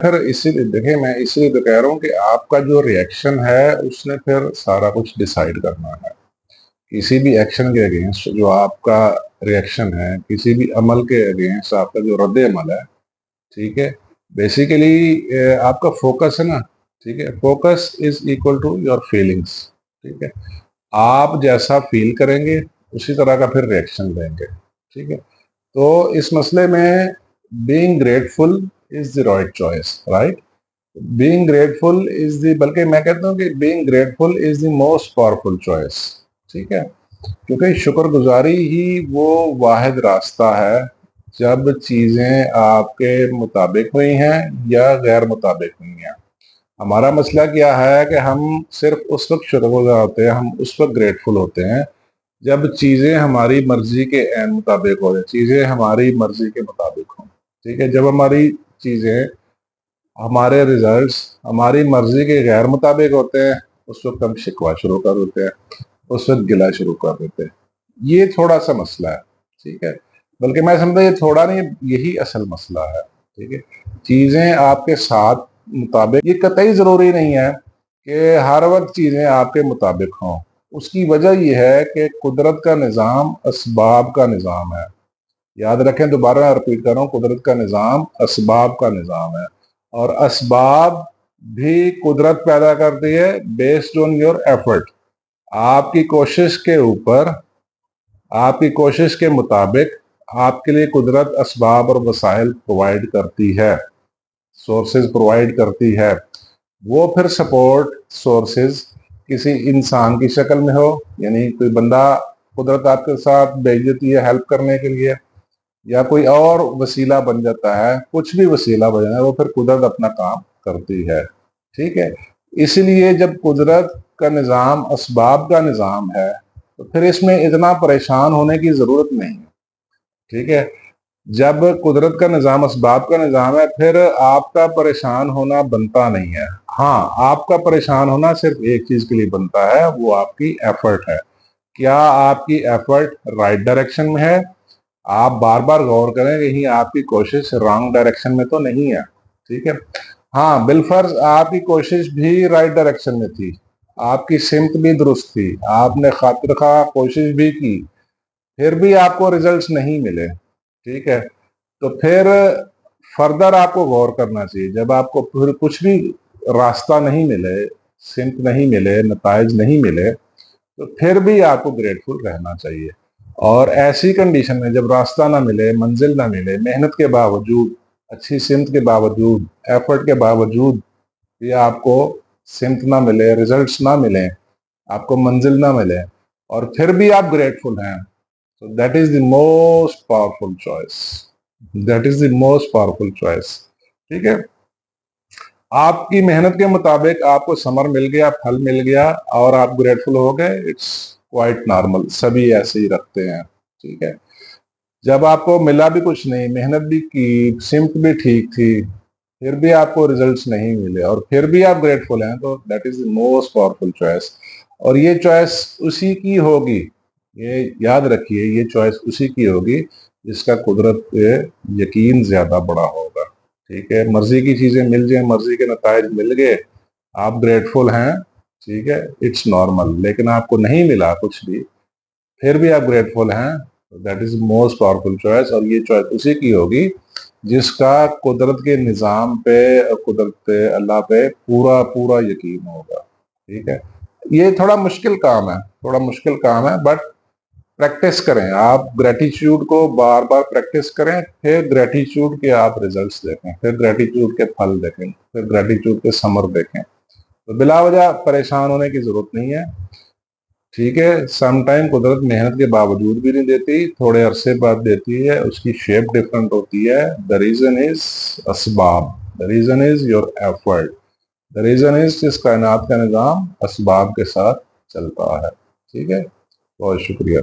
پھر اسی دیکھیں میں اسی لیے تو کہہ رہا ہوں کہ آپ کا جو ریئیکشن ہے اس نے پھر سارا کچھ ڈیسائیڈ کرنا ہے. کسی بھی ایکشن کے اگینسٹ جو آپ کا ریئیکشن ہے، کسی بھی عمل کے اگینسٹ آپ کا جو رد عمل ہے، ٹھیک ہے، بیسیکلی آپ کا فوکس ہے نا، ٹھیک ہے، focus is equal to your feelings. ٹھیک ہے، آپ جیسا فیل کریں گے اسی طرح کا پھر ریئیکشن دیں گے. ٹھیک ہے، تو اس مسئلے میں being grateful is the right choice. Right, being grateful is the, بلکہ میں کہتا ہوں کہ being grateful is the most powerful choice. ٹھیک ہے، کیونکہ شکر گزاری ہی وہ واحد راستہ ہے جب چیزیں آپ کے مطابق ہوئی ہیں یا غیر مطابق ہوئی ہیں. ہمارا مسئلہ کیا ہے کہ ہم صرف اس وقت شکر گزار ہوتے ہیں، ہم اس وقت گریٹفل ہوتے ہیں جب چیزیں ہماری مرضی کے عین مطابق ہو جائیں، چیزیں ہماری مرضی کے مطابق ہوں. ٹھیک ہے، جب ہماری چیزیں، ہمارے ریزلٹس ہماری مرضی کے غیر مطابق ہوتے ہیں اس وقت ہم شکوہ شروع کر دیتے ہیں، اس وقت گلہ شروع کر دیتے ہیں. یہ تھوڑا سا مسئلہ ہے. ٹھیک ہے، بلکہ میں سمجھتا یہ تھوڑا نہیں، یہی اصل مسئلہ ہے. ٹھیک ہے، چیزیں آپ کے ساتھ مطابق، یہ قطعی ضروری نہیں ہے کہ ہر وقت چیزیں آپ کے مطابق ہوں. اس کی وجہ یہ ہے کہ قدرت کا نظام اسباب کا نظام ہے. یاد رکھیں، دوبارہ رپیٹ کر رہا ہوں، قدرت کا نظام اسباب کا نظام ہے، اور اسباب بھی قدرت پیدا کرتی ہے بیسڈ آن یور ایفرٹ. آپ کی کوشش کے اوپر، آپ کی کوشش کے مطابق آپ کے لیے قدرت اسباب اور وسائل پرووائڈ کرتی ہے، سورسز پرووائڈ کرتی ہے. وہ پھر سپورٹ سورسز کسی انسان کی شکل میں ہو، یعنی کوئی بندہ قدرت آپ کے ساتھ بھیج دیتی ہے ہیلپ کرنے کے لیے، یا کوئی اور وسیلہ بن جاتا ہے، کچھ بھی وسیلہ بن جاتا ہے، وہ پھر قدرت اپنا کام کرتی ہے. ٹھیک ہے، اس لیے جب قدرت کا نظام اسباب کا نظام ہے تو پھر اس میں اتنا پریشان ہونے کی ضرورت نہیں ہے. ٹھیک ہے، جب قدرت کا نظام اسباب کا نظام ہے پھر آپ کا پریشان ہونا بنتا نہیں ہے. ہاں، آپ کا پریشان ہونا صرف ایک چیز کے لیے بنتا ہے، وہ آپ کی ایفرٹ ہے. کیا آپ کی ایفرٹ رائٹ ڈائریکشن میں ہے؟ آپ بار بار غور کریں کہ کہیں آپ کی کوشش رانگ ڈائریکشن میں تو نہیں ہے. ٹھیک ہے، ہاں بالفرض آپ کی کوشش بھی رائٹ ڈائریکشن میں تھی، آپ کی سمت بھی درست تھی، آپ نے خاطر خواہ کوشش بھی کی، پھر بھی آپ کو ریزلٹس نہیں ملے. ٹھیک ہے، تو پھر فردر آپ کو غور کرنا چاہیے. جب آپ کو پھر کچھ بھی راستہ نہیں ملے، سمت نہیں ملے، نتائج نہیں ملے، تو پھر بھی آپ کو گریٹفل رہنا چاہیے. اور ایسی کنڈیشن میں جب راستہ نہ ملے، منزل نہ ملے، محنت کے باوجود، اچھی سمت کے باوجود، ایفرٹ کے باوجود بھی آپ کو سمت نہ ملے، ریزلٹس نہ ملیں، آپ کو منزل نہ ملے، اور پھر بھی آپ گریٹفل ہیں، so that is the most powerful choice. That is the most powerful choice. ٹھیک ہے، آپ کی محنت کے مطابق آپ کو ثمر مل گیا، پھل مل گیا، اور آپ گریٹفل ہو گئے، اٹس کوائٹ نارمل، سبھی ایسے ہی رکھتے ہیں. ٹھیک ہے، جب آپ کو ملا بھی کچھ نہیں، محنت بھی کی، سمت بھی ٹھیک تھی، پھر بھی آپ کو ریزلٹس نہیں ملے اور پھر بھی آپ گریٹفل ہیں، تو that is the most powerful choice. اور یہ چوائس اسی کی ہوگی، یہ یاد رکھیے، یہ چوائس اسی کی ہوگی جس کا قدرت پہ یقین زیادہ بڑا ہوگا. ٹھیک ہے، مرضی کی چیزیں مل جائیں، مرضی کے نتائج مل گئے، آپ گریٹفل ہیں، ٹھیک ہے، اٹس نارمل. لیکن آپ کو نہیں ملا کچھ بھی، پھر بھی آپ گریٹفل ہیں، that is most powerful choice. اور یہ چوائس اسی کی ہوگی جس کا قدرت کے نظام پہ، قدرت پہ، اللہ پہ پورا پورا یقین ہوگا. ٹھیک ہے، یہ تھوڑا مشکل کام ہے، تھوڑا مشکل کام ہے، بٹ پریکٹس کریں. آپ گریٹیچیوڈ کو بار بار پریکٹس کریں، پھر گریٹیچیوڈ کے آپ ریزلٹس دیکھیں، پھر گریٹیچیوڈ کے پھل دیکھیں، پھر گریٹیچیوڈ کے ثمر دیکھیں. تو بلا وجہ پریشان ہونے کی ضرورت نہیں ہے. ٹھیک ہے، سم ٹائم قدرت محنت کے باوجود بھی نہیں دیتی، تھوڑے عرصے بعد دیتی ہے، اس کی شیپ ڈفرنٹ ہوتی ہے. دا ریزن از اسباب، the reason is your effort, the reason is اس کائنات کا نظام اسباب کے ساتھ چلتا ہے. ٹھیک ہے، بہت شکریہ.